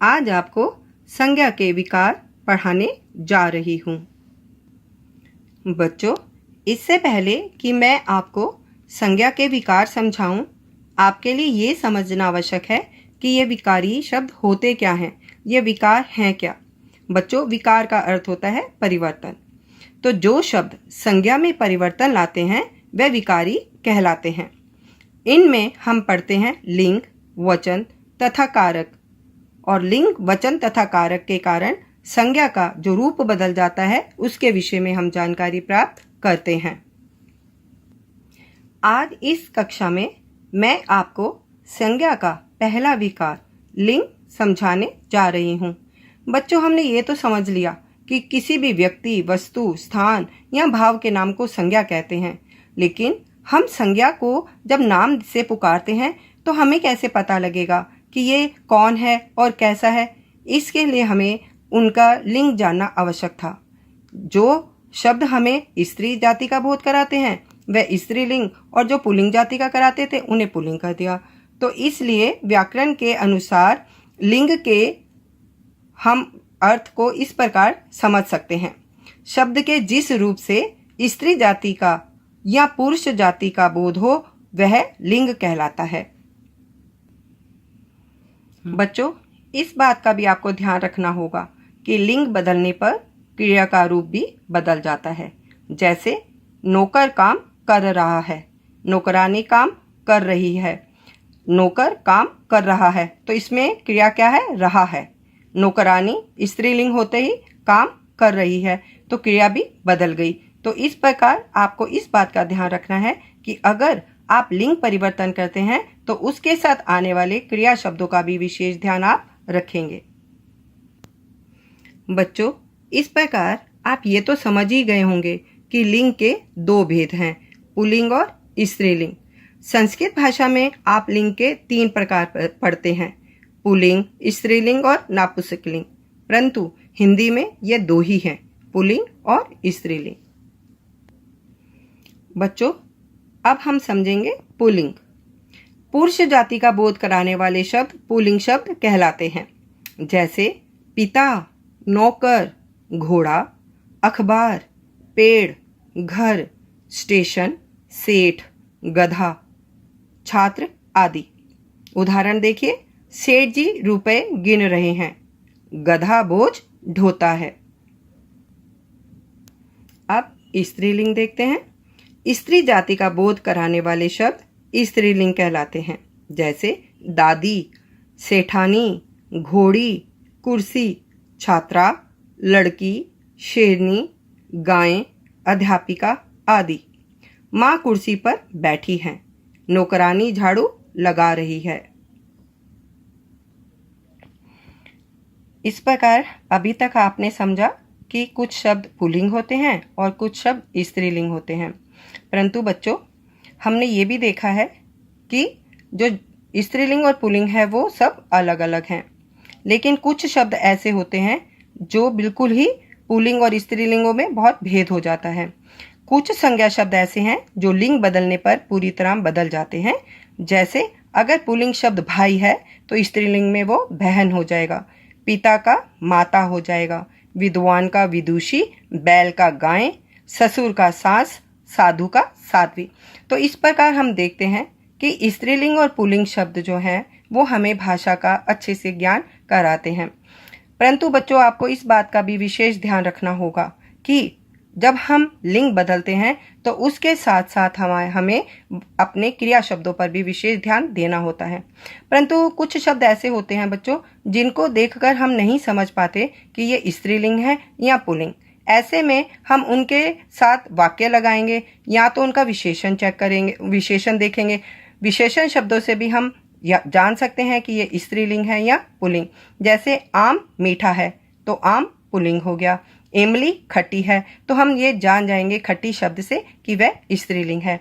आज आपको संज्ञा के विकार पढ़ाने जा रही हूँ। बच्चों, इससे पहले कि मैं आपको संज्ञा के विकार समझाऊं, आपके लिए ये समझना आवश्यक है कि ये विकारी शब्द होते क्या हैं, ये विकार हैं क्या। बच्चों, विकार का अर्थ होता है परिवर्तन। तो जो शब्द संज्ञा में परिवर्तन लाते हैं वे विकारी कहलाते हैं। इनमें हम पढ़ते हैं लिंग, वचन तथा कारक, और लिंग, वचन तथा कारक के कारण संज्ञा का जो रूप बदल जाता है उसके विषय में हम जानकारी प्राप्त करते हैं। आज इस कक्षा में मैं आपको संज्ञा का पहला विकार लिंग समझाने जा रही हूँ। बच्चों, हमने ये तो समझ लिया कि किसी भी व्यक्ति, वस्तु, स्थान या भाव के नाम को संज्ञा कहते हैं, लेकिन हम संज्ञा को जब नाम से पुकारते हैं तो हमें कैसे पता लगेगा कि ये कौन है और कैसा है। इसके लिए हमें उनका लिंग जानना आवश्यक था। जो शब्द हमें स्त्री जाति का बोध कराते हैं वह स्त्रीलिंग, और जो पुल्लिंग जाति का कराते थे उन्हें पुल्लिंग कर दिया। तो इसलिए व्याकरण के अनुसार लिंग के हम अर्थ को इस प्रकार समझ सकते हैं। शब्द के जिस रूप से स्त्री जाति का या पुरुष जाति का बोध हो वह लिंग कहलाता है। बच्चों, इस बात का भी आपको ध्यान रखना होगा कि लिंग बदलने पर क्रिया का रूप भी बदल जाता है। जैसे नौकर काम कर रहा है, नौकरानी काम कर रही है। नौकर काम कर रहा है तो इसमें क्रिया क्या है? रहा है। नौकरानी स्त्रीलिंग होते ही काम कर रही है तो क्रिया भी बदल गई। तो इस प्रकार आपको इस बात का ध्यान रखना है कि अगर आप लिंग परिवर्तन करते हैं तो उसके साथ आने वाले क्रिया शब्दों का भी विशेष ध्यान आप रखेंगे। बच्चों, इस प्रकार आप ये तो समझ ही गए होंगे कि लिंग के दो भेद हैं, पुल्लिंग और स्त्रीलिंग। संस्कृत भाषा में आप लिंग के 3 प्रकार पढ़ते हैं, पुल्लिंग, स्त्रीलिंग और नपुंसकलिंग। परंतु हिंदी में ये 2 ही हैं, पुल्लिंग और स्त्रीलिंग। बच्चों, अब हम समझेंगे पुल्लिंग। पुरुष जाति का बोध कराने वाले शब्द पुल्लिंग शब्द कहलाते हैं। जैसे पिता, नौकर, घोड़ा, अखबार, पेड़, घर, स्टेशन, सेठ, गधा, छात्र आदि। उदाहरण देखिए, सेठ जी रुपए गिन रहे हैं, गधा बोझ ढोता है। अब स्त्रीलिंग देखते हैं। स्त्री जाति का बोध कराने वाले शब्द स्त्रीलिंग कहलाते हैं। जैसे दादी, सेठानी, घोड़ी, कुर्सी, छात्रा, लड़की, शेरनी, गाय, अध्यापिका आदि। माँ कुर्सी पर बैठी हैं, नौकरानी झाड़ू लगा रही है। इस प्रकार अभी तक आपने समझा कि कुछ शब्द पुल्लिंग होते हैं और कुछ शब्द स्त्रीलिंग होते हैं। परंतु बच्चों, हमने ये भी देखा है कि जो स्त्रीलिंग और पुल्लिंग है वो सब अलग अलग हैं, लेकिन कुछ शब्द ऐसे होते हैं जो बिल्कुल ही पुल्लिंग और स्त्रीलिंगों में बहुत भेद हो जाता है। कुछ संज्ञा शब्द ऐसे हैं जो लिंग बदलने पर पूरी तरह बदल जाते हैं। जैसे अगर पुल्लिंग शब्द भाई है तो स्त्रीलिंग में वो बहन हो जाएगा, पिता का माता हो जाएगा, विद्वान का विदुषी, बैल का गाय, ससुर का सास, साधु का साध्वी। तो इस प्रकार हम देखते हैं कि स्त्रीलिंग और पुल्लिंग शब्द जो हैं वो हमें भाषा का अच्छे से ज्ञान कराते हैं। परंतु बच्चों, आपको इस बात का भी विशेष ध्यान रखना होगा कि जब हम लिंग बदलते हैं तो उसके साथ साथ हमें अपने क्रिया शब्दों पर भी विशेष ध्यान देना होता है। परंतु कुछ शब्द ऐसे होते हैं बच्चों जिनको देखकर हम नहीं समझ पाते कि ये स्त्रीलिंग है या पुल्लिंग। ऐसे में हम उनके साथ वाक्य लगाएंगे या तो उनका विशेषण चेक करेंगे, विशेषण देखेंगे। विशेषण शब्दों से भी हम जान सकते हैं कि ये स्त्रीलिंग है या पुल्लिंग। जैसे आम मीठा है तो आम पुल्लिंग हो गया, इमली खट्टी है तो हम ये जान जाएंगे खट्टी शब्द से कि वह स्त्रीलिंग है।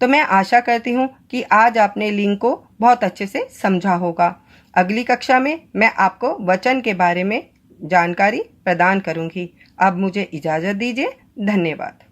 तो मैं आशा करती हूँ कि आज आपने लिंग को बहुत अच्छे से समझा होगा। अगली कक्षा में मैं आपको वचन के बारे में जानकारी प्रदान करूंगी। अब मुझे इजाज़त दीजिए। धन्यवाद।